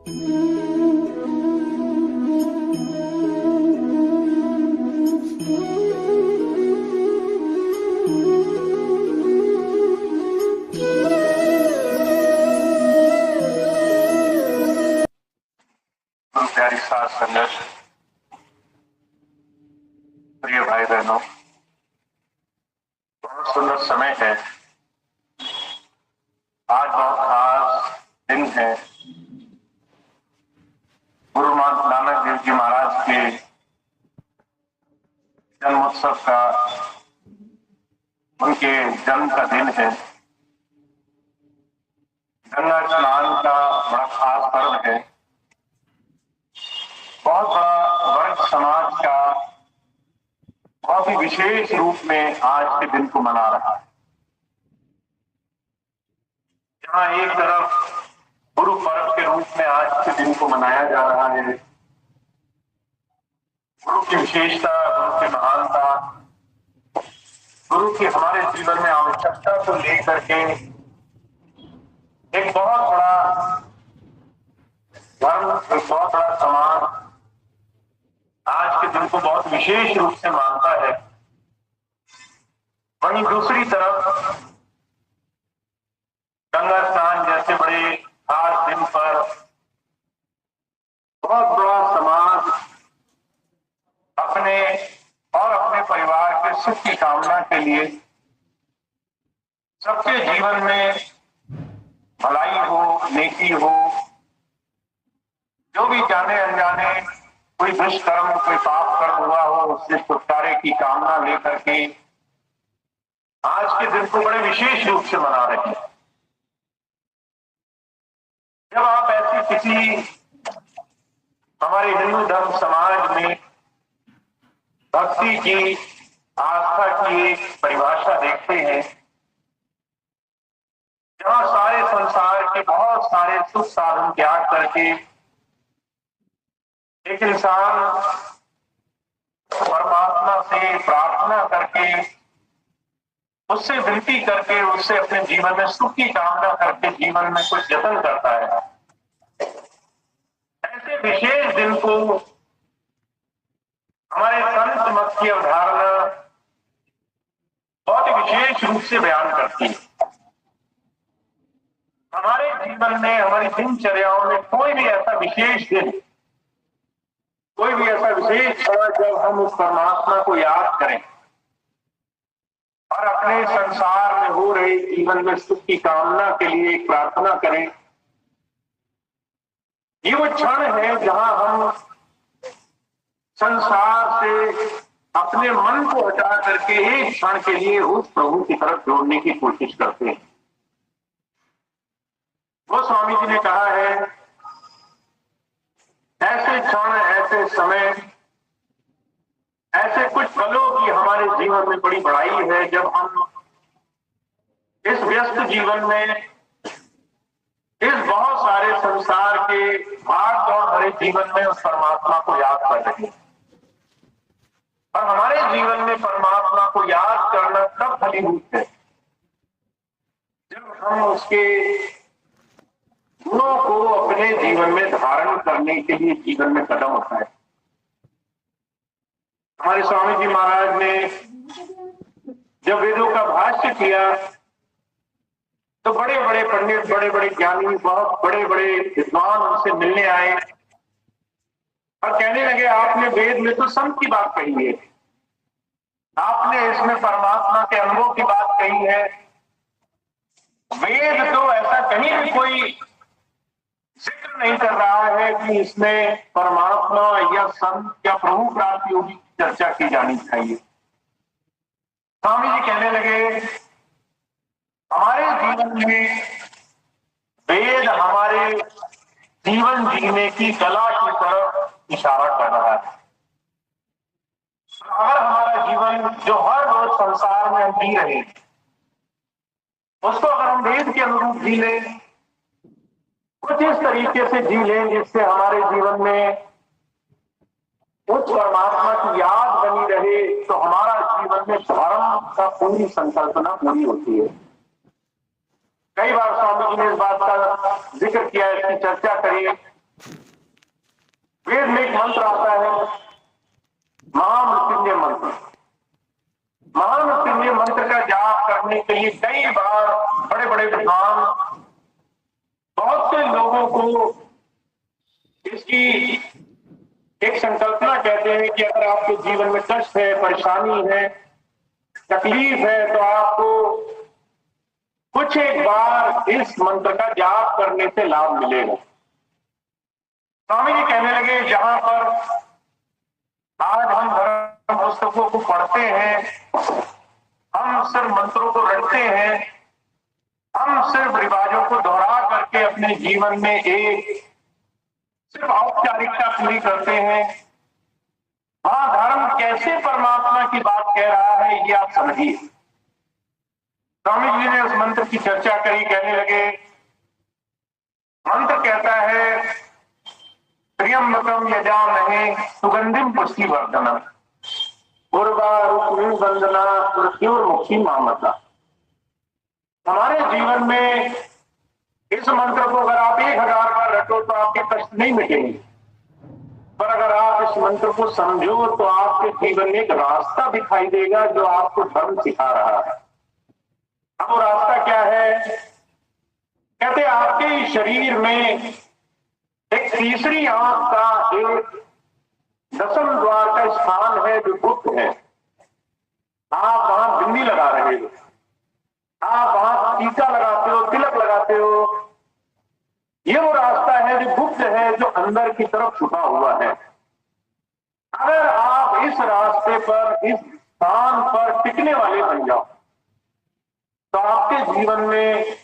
प्यारी साथ संगत, प्रिय भाई बहनों, बहुत सुंदर समय है। आज बहुत खास दिन है। गुरु नानक देव जी महाराज के जन्मोत्सव का, उनके जन्म का दिन है। गंगा स्नान का बड़ा खास पर्व है। बहुत बड़ा वर्ग समाज का बहुत ही विशेष रूप में आज के दिन को मना रहा है। जहां एक तरफ गुरु पर्व के रूप में आज के दिन को मनाया जा रहा है, गुरु की विशेषता, गुरु की महानता, गुरु की हमारे जीवन में आवश्यकता को लेकर के एक बहुत बड़ा धर्म, एक बहुत बड़ा समाज आज के दिन को बहुत विशेष रूप से मानता है। वहीं दूसरी तरफ गंगा स्नान जैसे बड़े खास दिन पर बहुत बड़ा समाज अपने और अपने परिवार के सुख की कामना के लिए सबके जीवन में भलाई हो, नेकी हो, जो भी जाने अनजाने कोई दुष्कर्म, कोई पाप कर्म हुआ हो, उससे छुटकारे की कामना लेकर के आज के दिन को बड़े विशेष रूप से मना रहे हैं। जब आप ऐसी किसी हमारे हिंदू धर्म समाज में भक्ति की, आस्था की एक परिभाषा देखते हैं, जहां सारे संसार के बहुत सारे सुख साधन त्याग करके एक इंसान परमात्मा से प्रार्थना करके, उससे विनती करके, उससे अपने जीवन में सुख की कामना करके जीवन में कुछ जतन करता है। ऐसे विशेष दिन को हमारे संत मत की अवधारणा बहुत ही विशेष रूप से बयान करती है। हमारे जीवन में, हमारी दिनचर्याओं में कोई भी ऐसा विशेष दिन, कोई भी ऐसा विशेष क्षण जब हम उस परमात्मा को याद करें और अपने संसार में हो रहे जीवन में सुख की कामना के लिए प्रार्थना करें, ये वो क्षण है जहां हम संसार से अपने मन को हटा करके एक क्षण के लिए उस प्रभु की तरफ जोड़ने की कोशिश करते हैं। वो स्वामी जी ने कहा है, ऐसे क्षण, ऐसे समय, ऐसे कुछ पलों की हमारे जीवन में बड़ी बड़ाई है जब हम इस व्यस्त जीवन में, इस बहुत सारे संसार के भाग दौड़ भरे जीवन में उस परमात्मा को याद कर रहे हैं। और हमारे जीवन में परमात्मा को याद करना तब फलीभूत है जब हम उसके गुणों को अपने जीवन में धारण करने के लिए जीवन में कदम उठाए। हमारे स्वामी जी महाराज ने जब वेदों का भाष्य किया तो बड़े बड़े पंडित, बड़े बड़े ज्ञानी, बहुत बड़े बड़े विद्वान उनसे मिलने आए और कहने लगे, आपने वेद में तो संत की बात कही है, आपने इसमें परमात्मा के अनुभव की बात कही है, वेद तो ऐसा कहीं भी कोई जिक्र नहीं कर रहा है कि इसमें परमात्मा या संत या प्रभु प्राप्ति योगी की चर्चा की जानी चाहिए। स्वामी जी कहने लगे, हमारे जीवन में वेद हमारे जीवन जीने की कला की तरफ इशारा कर रहा है। अगर हमारा जीवन जो हर रोज संसार में हम जी रहे हैं, उसको अगर हम वेद के अनुरूप जी लें, कुछ इस तरीके से जी लें जिससे हमारे जीवन में उस परमात्मा की याद बनी रहे, तो हमारा जीवन में धर्म का पूरी संकल्पना पूरी होती है। कई बार स्वामी जी ने इस बात का जिक्र किया, इसकी चर्चा करी वेद में एक मंत्र आता है, महामृत्युंजय मंत्र। महामृत्युंजय मंत्र का जाप करने के लिए कई बार बड़े बड़े विद्वान बहुत से लोगों को इसकी एक संकल्पना कहते हैं कि अगर आपके जीवन में कष्ट है, परेशानी है, तकलीफ है, तो आपको कुछ एक बार इस मंत्र का जाप करने से लाभ मिलेगा। स्वामी जी कहने लगे, जहां पर आज हम धर्म पुस्तकों को पढ़ते हैं, हम सिर्फ मंत्रों को रटते हैं, हम सिर्फ रिवाजों को दोहरा करके अपने जीवन में एक सिर्फ औपचारिकता पूरी करते हैं, वहां धर्म कैसे परमात्मा की बात कह रहा है ये आप समझिए। स्वामी जी ने उस मंत्र की चर्चा करी, कहने लगे, मंत्र कहता है, त्र्यंबकम यजामहे सुगंधिम पुष्टिवर्धनम उर्वारुक्मिणी वंदना मृत्युर्मुक्षी मामता। हमारे जीवन में इस मंत्र को अगर आप 1000 बार रटो तो आपके कष्ट नहीं मिटेंगे, पर अगर आप इस मंत्र को समझो तो आपके जीवन में एक रास्ता दिखाई देगा जो आपको धर्म सिखा रहा है। अब वो रास्ता क्या है? कहते आपके शरीर में एक तीसरी आंख का एक दशम द्वार का स्थान है जो गुप्त है। आप वहां बिंदी लगा रहे हो, आप वहां टीका लगाते हो, तिलक लगाते हो, ये वो रास्ता है जो गुप्त है, जो अंदर की तरफ छुपा हुआ है। अगर आप इस रास्ते पर, इस स्थान पर टिकने वाले बन जाओ तो आपके जीवन में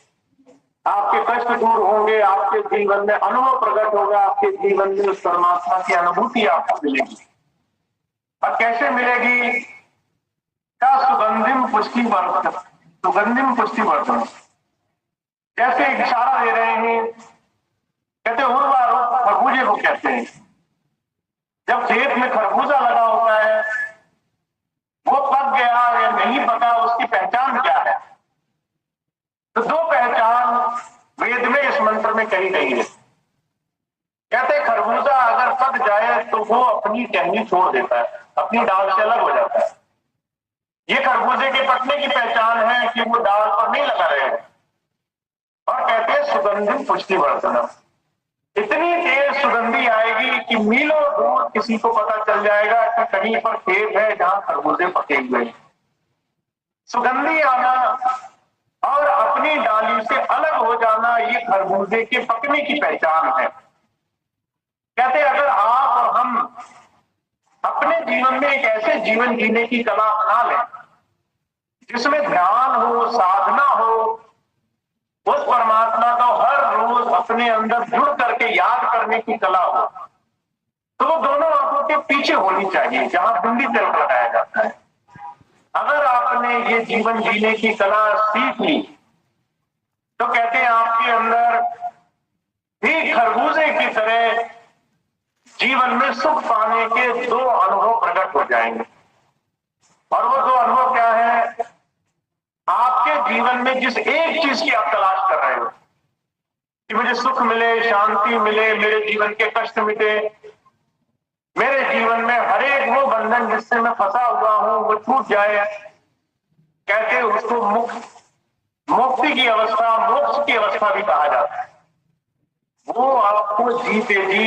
आपके कष्ट दूर होंगे, आपके जीवन में अनुभव प्रकट होगा, आपके जीवन में उस परमात्मा की अनुभूति आपको मिलेगी। और कैसे मिलेगी? क्या सुगंधिम पुष्टिवर्धन, सुगंधिम पुष्टिवर्धन। जैसे एक इशारा दे रहे हैं, कहते उर्वारुक खरबूजे को कहते हैं। जब खेत में खरबूजा लगा होता है, वो पक गया या नहीं पका, उसकी पहचान क्या है? तो दो पहचान वेद में इस मंत्र में कही गई है। कहते खरबूजा अगर पक जाए तो वो अपनी टहनी छोड़ देता है, अपनी डाल से अलग हो जाता है। ये खरबूजे के पकने की पहचान है कि वो डाल पर नहीं लगा रहे। और कहते हैं सुगंधिम पुष्टिवर्धनम, इतनी तेज सुगंधी आएगी कि मीलों दूर किसी को पता चल जाएगा कि कहीं पर खेत है जहां खरबूजे पके हुए। सुगंधी आना और अपनी डाली से अलग हो जाना, ये खरबूजे के पकने की पहचान है। कहते अगर आप और हम अपने जीवन में एक ऐसे जीवन जीने की कला बना लें जिसमें ध्यान हो, साधना हो, उस परमात्मा को हर रोज अपने अंदर जुड़ करके याद करने की कला हो, तो वो दोनों आंखों के पीछे होनी चाहिए जहां बिंदी तिलक लगाया जाता है। अगर आपने ये जीवन जीने की कला सीख ली तो कहते हैं आपके अंदर भी खरबूजे की तरह जीवन में सुख पाने के 2 अनुभव प्रकट हो जाएंगे। और वो 2 अनुभव क्या है? आपके जीवन में जिस एक चीज की आप तलाश कर रहे हो कि मुझे सुख मिले, शांति मिले, मेरे जीवन के कष्ट मिटे, मेरे जीवन में हर एक वो बंधन जिससे मैं फंसा हुआ हूं वो छूट जाए, कहते उसको मुक्ति की अवस्था, मोक्ष की अवस्था भी कहा जाता है। वो आपको जीते जी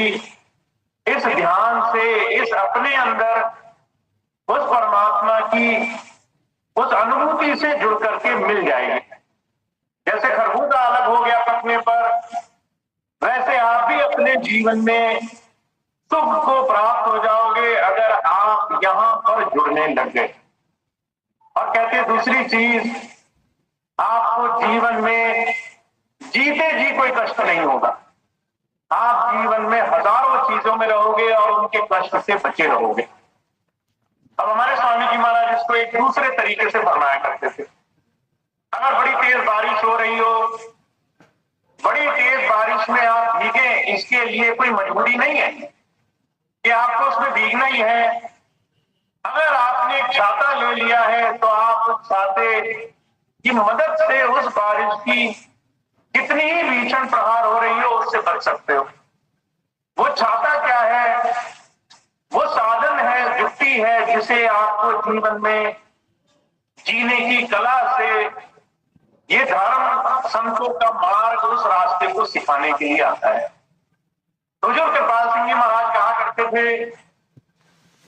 इस ध्यान से, इस अपने अंदर उस परमात्मा की उस अनुभूति से जुड़ करके मिल जाएगी। जैसे खरबूजा अलग हो गया पकने पर, वैसे आप भी अपने जीवन में सुख को प्राप्त हो जाओगे अगर आप यहां पर जुड़ने लग गए। और कहते हैं दूसरी चीज, आपको जीवन में जीते जी कोई कष्ट नहीं होगा। आप जीवन में हजारों चीजों में रहोगे और उनके कष्ट से बचे रहोगे। अब हमारे स्वामी जी महाराज इसको एक दूसरे तरीके से फरमाया करते थे। अगर बड़ी तेज बारिश हो रही हो, बड़ी तेज बारिश में आप भीगे, इसके लिए कोई मजबूरी नहीं है कि आपको उसमें भीगना ही है। अगर आपने एक छाता ले लिया है तो आप उस छाते की मदद से उस बारिश की कितनी ही भीषण प्रहार हो रही हो उससे बच सकते हो। वो छाता क्या है? जिससे आपको जीवन में जीने की कला से ये धर्म संतों का मार्ग उस रास्ते को सिखाने के लिए आता है। बुजुर्ग कृपाल सिंह जी महाराज कहा करते थे,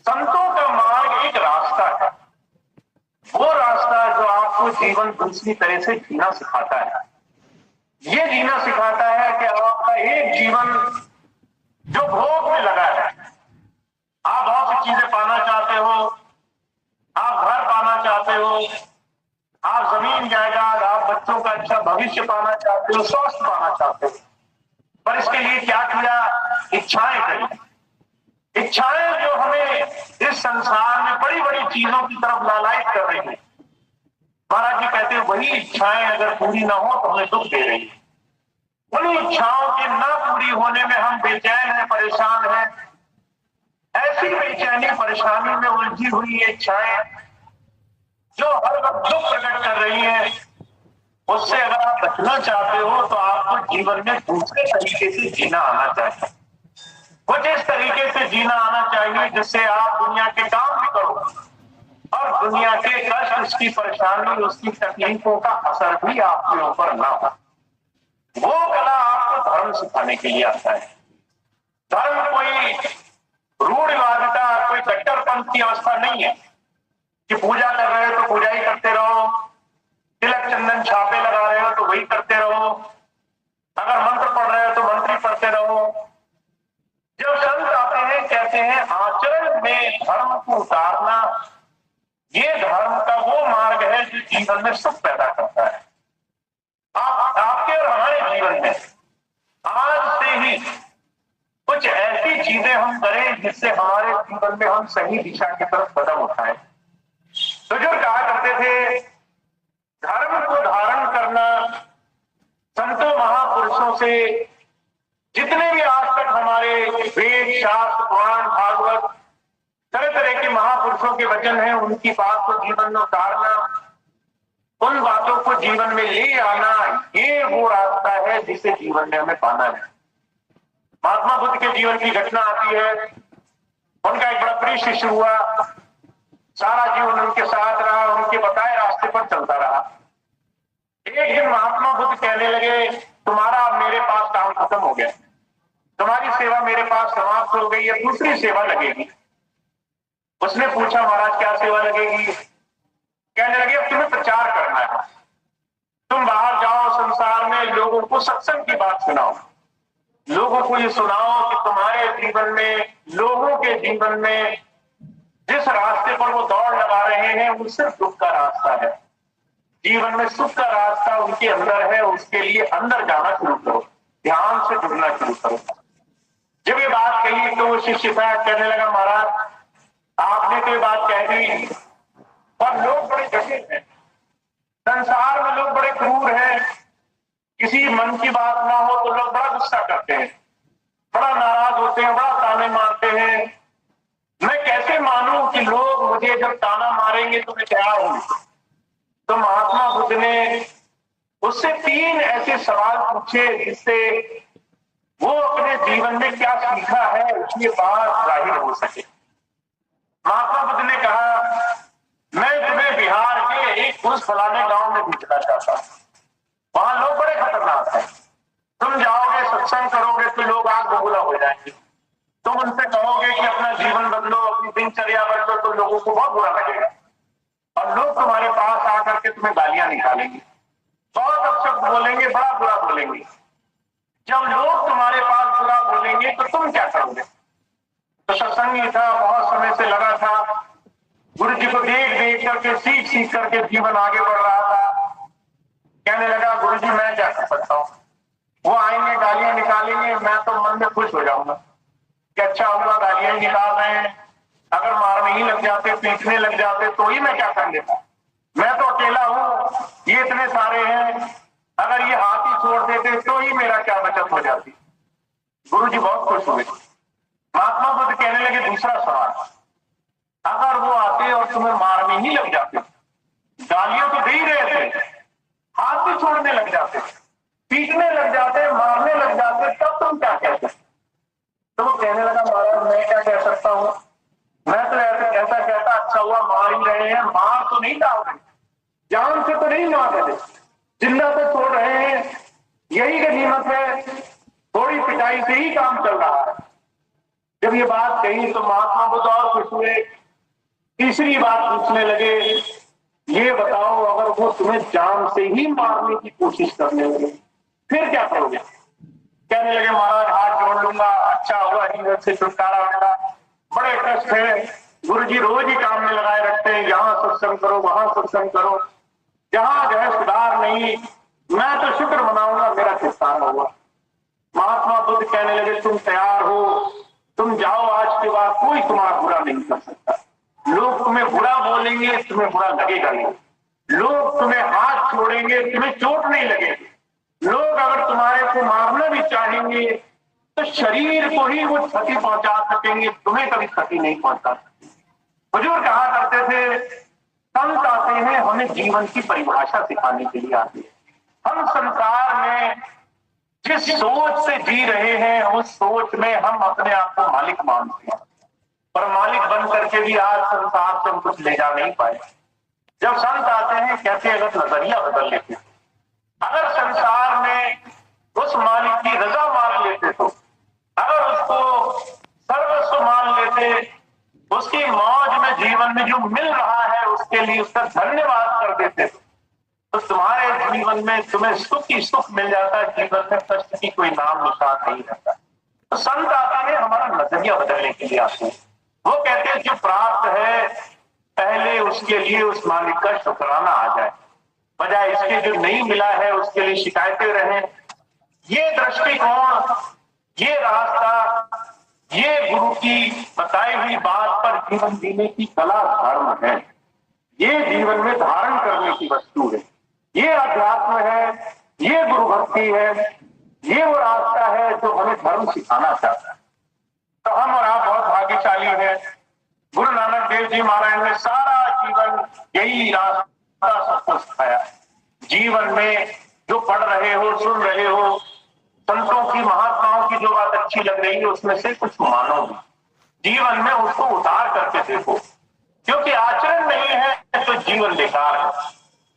संतों का मार्ग एक रास्ता है, वो रास्ता जो आपको जीवन दूसरी तरह से जीना सिखाता है। ये जीना सिखाता है कि आपका एक जीवन जो भोग में लगा है, आप बहुत सी चीजें पाना चाहते हो, आप घर पाना चाहते हो, आप जमीन जायदाद, आप बच्चों का अच्छा भविष्य पाना चाहते हो, स्वास्थ्य पाना चाहते हो, पर इसके लिए क्या किया? इच्छाएं करी। इच्छाएं जो हमें इस संसार में बड़ी बड़ी चीजों की तरफ लालायित कर रही है। महाराज जी कहते हैं वही इच्छाएं अगर पूरी ना हो तो हमें दुख दे रही है। उन इच्छाओं के न पूरी होने में हम बेचैन हैं, परेशान हैं। ऐसी बेचैनी परेशानी में उलझी हुई ये इच्छाएं जो हर वक्त दुख प्रकट कर रही हैं, उससे अगर आप बचना चाहते हो तो आपको जीवन में दूसरे तरीके से जीना आना चाहिए। कुछ इस तरीके से जीना आना चाहिए जिससे आप दुनिया के काम भी करो और दुनिया के कष्ट, उसकी परेशानी, उसकी तकलीफों का असर भी आपके ऊपर ना हो। वो कला आपको धर्म सिखाने के लिए आता है। धर्म कोई रूढ़िवादिता, कोई कट्टरपंथ की अवस्था नहीं है कि पूजा कर रहे हो तो पूजा ही करते रहो, तिलक चंदन छापे लगा रहे हो तो वही करते रहो, अगर मंत्र पढ़ रहे हो तो मंत्र ही पढ़ते रहो। जब संत आते हैं कहते हैं आचरण में धर्म को उतारना, ये धर्म का वो मार्ग है जो जीवन में सुख पैदा करता है। आपके और हमारे जीवन में आज से ही कुछ ऐसी चीजें हम करें जिससे हमारे जीवन में हम सही दिशा की तरफ कदम उठाएं। तो जो कहा करते थे, धर्म को धारण करना संतों महापुरुषों से, जितने भी आज तक हमारे वेद, शास्त्र, पुराण, भागवत, तरह तरह के महापुरुषों के वचन हैं, उनकी बात को जीवन में उतारना, उन बातों को जीवन में ले आना, ये वो रास्ता है जिसे जीवन में हमें पाना है। महात्मा बुद्ध के जीवन की घटना आती है। उनका एक बड़ा प्रिय शिष्य हुआ, सारा जीवन उनके साथ रहा, उनके बताए रास्ते पर चलता रहा। एक दिन महात्मा बुद्ध कहने लगे, तुम्हारा मेरे पास काम खत्म हो गया, तुम्हारी सेवा मेरे पास समाप्त हो गई है, दूसरी सेवा लगेगी। उसने पूछा, महाराज क्या सेवा लगेगी? कहने लगे, अब तुम्हें प्रचार करना है, तुम बाहर जाओ, संसार में लोगों को सत्संग की बात सुनाओ, लोगों को ये सुनाओ कि तुम्हारे जीवन में, लोगों के जीवन में जिस रास्ते पर वो दौड़ लगा रहे हैं वो सिर्फ दुख का रास्ता है, जीवन में सुख का रास्ता उनके अंदर है, उसके लिए अंदर जाना शुरू करो, ध्यान से जुड़ना शुरू करो। जब ये बात कही तो वो शिष्य था, कहने लगा, महाराज आपने तो ये बात कह दी, पर लोग बड़े जटिल हैं, संसार में लोग बड़े क्रूर हैं, किसी मन की बात ना हो तो लोग बड़ा गुस्सा करते हैं, बड़ा नाराज होते हैं, बड़ा ताने मारते हैं। मैं कैसे मानूं कि लोग मुझे जब ताना मारेंगे तो मैं तैयार हूं? तो महात्मा बुद्ध ने उससे 3 ऐसे सवाल पूछे जिससे वो अपने जीवन में क्या सीखा है उसकी बात जाहिर हो सके। महात्मा बुद्ध ने कहा, मैं तुम्हें बिहार के एक उस फलाने गांव में भेजना चाहता हूं, वहां लोग बड़े खतरनाक हैं, तुम जाओगे, सत्संग करोगे तो लोग आग बबूला हो जाएंगे, तुम उनसे कहोगे कि अपना जीवन बदलो, अपनी दिनचर्या बदलो, तो लोगों को बहुत बुरा लगेगा और लोग तुम्हारे पास आकर के तुम्हें गालियां निकालेंगे, बहुत अपशब्द बोलेंगे, बड़ा बुरा बोलेंगे। जब लोग तुम्हारे पास बुरा बोलेंगे तो तुम क्या करोगे? तो सत्संगी था, बहुत समय से लगा था, गुरु जी को देख देख करके, सीख सीख करके जीवन आगे बढ़ रहा था। कहने लगा, गुरु जी मैं क्या कर सकता हूँ, वो आएंगे, गालियां निकालेंगे, मैं तो मन में खुश हो जाऊंगा कि अच्छा हुआ गालियां निकाल रहे हैं, अगर मारने ही लग जाते, पीटने लग जाते तो ही मैं क्या कर लेता, मैं तो अकेला हूं, ये इतने सारे हैं, अगर ये हाथ ही छोड़ देते तो ही मेरा क्या बचत हो जाती। गुरु जी बहुत खुश हुए। महात्मा बुद्ध कहने लगे, दूसरा सवाल, अगर वो आते और तुम्हें मारने ही लग जाते, गालियां तो दे ही रहे थे, हाथ भी छोड़ने लग जाते, पीटने लग जाते, मारने लग जाते, तब तुम क्या कहते? तो वो कहने लगा, महाराज मैं क्या कह सकता हूं, मैं तो ऐसा कहता, अच्छा हुआ मार ही रहे हैं, मार तो नहीं डाल रहे, जान से तो नहीं मार रहे, जिंदा तो छोड़ रहे हैं, यही गनीमत है, थोड़ी पिटाई से ही काम चल रहा है। जब ये बात कही तो महात्मा बुद्ध और खुश हुए, तीसरी बात पूछने लगे, ये बताओ अगर वो तुम्हें जान से ही मारने की कोशिश करने लगे फिर क्या करोगे? कहने लगे, महाराज हाथ जोड़ लूंगा, अच्छा हुआ जीवन से छुटकारा मिला, बड़े कष्ट है, गुरु जी रोज ही काम में लगाए रखते हैं, यहाँ सत्संग करो वहां सत्संग करो, जहां जो है सुधार नहीं, मैं तो शुक्र मनाऊंगा मेरा छुटकारा हुआ। महात्मा बुद्ध कहने लगे, तुम तैयार हो, तुम जाओ, आज के बाद कोई तुम्हारा बुरा नहीं कर सकता। लोग तुम्हें बुरा बोलेंगे, तुम्हें बुरा लगेगा नहीं, लोग तुम्हें हाथ छोड़ेंगे, तुम्हें चोट नहीं लगेगी, लोग अगर तुम्हारे को मारना भी चाहेंगे तो शरीर को ही वो क्षति पहुंचा सकेंगे, तुम्हें कभी क्षति नहीं पहुंचा सकते। हुजूर कहा करते थे, संत आते हैं हमें जीवन की परिभाषा सिखाने के लिए आते हैं। हम संसार में जिस सोच से जी रहे हैं उस सोच में हम अपने आप को मालिक मानते हैं, पर मालिक बन करके भी आज संसार से हम कुछ ले जा नहीं पाए। जब संत आते हैं कहते हैं अगर नजरिया बदल लेते, अगर संसार में उस मालिक की रजा मान लेते, तो अगर उसको सर्वस्व मान लेते, उसकी मौज में जीवन में जो मिल रहा है उसके लिए उसका धन्यवाद कर देते, तो तुम्हारे जीवन में तुम्हें सुख ही सुख मिल जाता है, जीवन में कष्ट की कोई नाम निशान नहीं रहता। तो संत आते हैं हमारा नजरिया बदलने के लिए आते हैं। वो कहते हैं जो प्राप्त है पहले उसके लिए उस मालिक का शुक्राना आ जाए, बजाय इसके जो नहीं मिला है उसके लिए शिकायतें रहें। ये दृष्टिकोण, ये रास्ता, ये गुरु की बताई हुई बात पर जीवन जीने की कला धर्म है, ये जीवन में धारण करने की वस्तु है, ये अध्यात्म है, ये गुरु भक्ति है, ये वो रास्ता है जो हमें धर्म सिखाना चाहता है। तो हम और आप बहुत भाग्यशाली हैं, गुरु नानक देव जी महाराज ने सारा जीवन यही रास्ता सबको सिखाया। जीवन में जो पढ़ रहे हो, सुन रहे हो, संतों की महात्माओं की जो बात अच्छी लग रही है उसमें से कुछ मानो, जीवन में उसको उतार करके देखो, क्योंकि आचरण नहीं है तो जीवन बेकार है।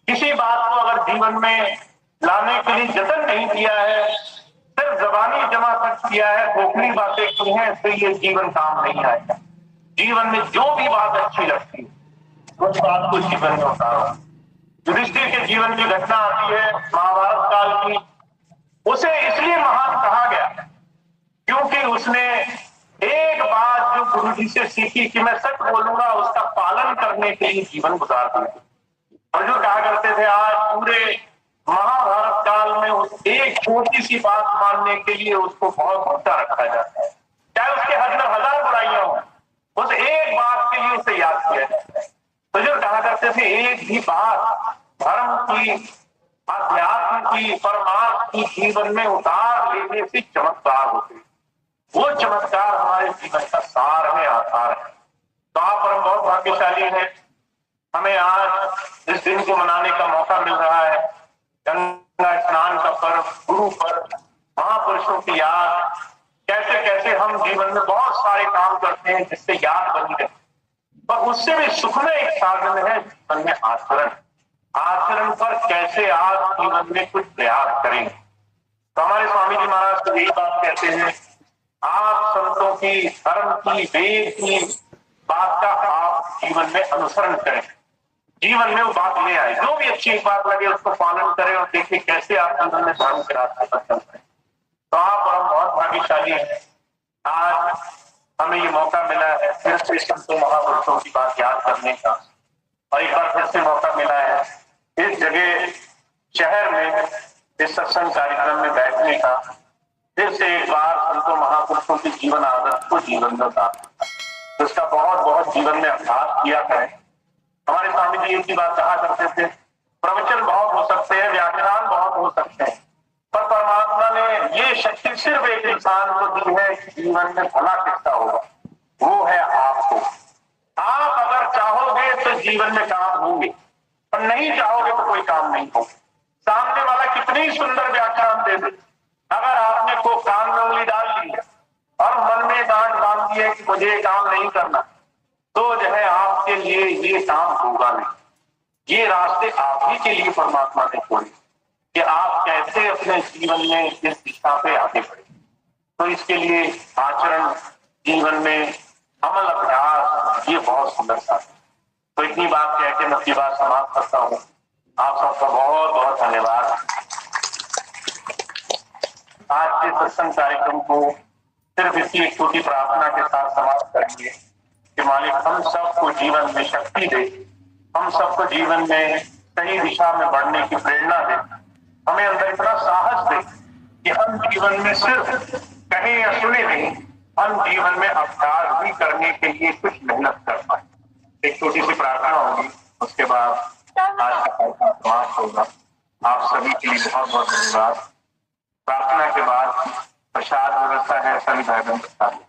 किसी बात को अगर जीवन में लाने के लिए जतन नहीं किया है, सिर्फ जबानी जमा खर्च किया है, खोखली बातें की हैं, तो ये जीवन काम नहीं आएगा। जीवन में जो भी बात अच्छी लगती है उस बात को जीवन में उतारो। युधिष्ठिर के जीवन की घटना आती है महाभारत काल की, उसे इसलिए महान कहा गया क्योंकि उसने एक बात जो गुरु जी से सीखी कि मैं सच बोलूंगा, उसका पालन करने के लिए जीवन गुजार दिया। और जो कहा करते थे आज पूरे महाभारत काल में उस एक छोटी सी बात मानने के लिए उसको बहुत ऊंचा रखा जाता है, चाहे उसके हजार बुराइयां हो, उस एक बात के लिए उसे याद किया जाता है। तो जो कहा करते थे एक ही बात धर्म की, अध्यात्म की, परमार्थ की जीवन में उतार लेने से चमत्कार होते, वो चमत्कार हमारे जीवन का सार है, आधार है। तो आप और हम बहुत भाग्यशाली हैं, हमें आज इस दिन को मनाने का मौका मिल रहा है। गंगा स्नान का पर्व, गुरु पर्व, महापुरुषों की याद, कैसे कैसे हम जीवन में बहुत सारे काम करते हैं जिससे याद बनी रहे, पर उससे भी सुख में एक साधन है जीवन में आचरण। आचरण पर कैसे आप जीवन में कुछ प्रयास करेंगे। तो हमारे स्वामी जी महाराज तो यही बात कहते हैं, आप संतों की, धर्म की, वेद की बात का आप जीवन में अनुसरण करें, जीवन में वो बात ले आए, जो भी अच्छी बात लगे उसको पालन करें और देखिए कैसे आप जीवन में धर्म के रास्ते पर चलते हैं। तो आप और हम बहुत भाग्यशाली हैं, आज हमें ये मौका मिला है फिर से संतों महापुरुषों की बात याद करने का, और एक बार फिर से मौका मिला है इस जगह शहर में इस सत्संग कार्यक्रम में बैठने का, फिर से एक बार संतों महापुरुषों की जीवन आदर्श को जीवन में उतारना, जिसका बहुत बहुत जीवन में अभ्यास किया है। हमारे स्वामी जी एक ही बात कहा करते थे, प्रवचन बहुत हो सकते हैं, व्याख्यान बहुत हो सकते हैं, पर परमात्मा ने ये शक्ति सिर्फ एक इंसान को दी है कि जीवन में भला किसका होगा, वो है आपको। आप अगर चाहोगे तो जीवन में काम होंगे, पर नहीं चाहोगे तो कोई काम नहीं होगा। सामने वाला कितनी सुंदर व्याख्यान दे दे, अगर आपने को कान में उंगली डाल ली है और मन में गांठ बांध दी है कि मुझे काम नहीं करना, तो जो है आपके लिए ये काम होगा नहीं। ये रास्ते आप ही के लिए परमात्मा ने खोले कि आप कैसे अपने जीवन में इस दिशा पे आगे बढ़े। तो इसके लिए आचरण, जीवन में अमल, अभ्यास, ये बहुत सुंदर सा है। तो इतनी बात कह के मैं अपनी बात समाप्त करता हूँ। आप सबका बहुत बहुत धन्यवाद। आज के सत्संग कार्यक्रम को सिर्फ इसी एक छोटी प्रार्थना के साथ समाप्त करेंगे कि मालिक हम सबको जीवन में शक्ति दे, हम सबको जीवन में सही दिशा में बढ़ने की प्रेरणा दे, हमें अंदर इतना साहस दे कि हम जीवन में सिर्फ कहें या सुने नहीं, हम जीवन में अभ्यास भी करने के लिए कुछ मेहनत कर पाए। एक छोटी सी प्रार्थना होगी, उसके बाद आज का कार्यक्रम समाप्त होगा। आप सभी के लिए बहुत बहुत धन्यवाद। प्रार्थना के बाद प्रसाद व्यवस्था है, सभी भाई बहन प्रसाद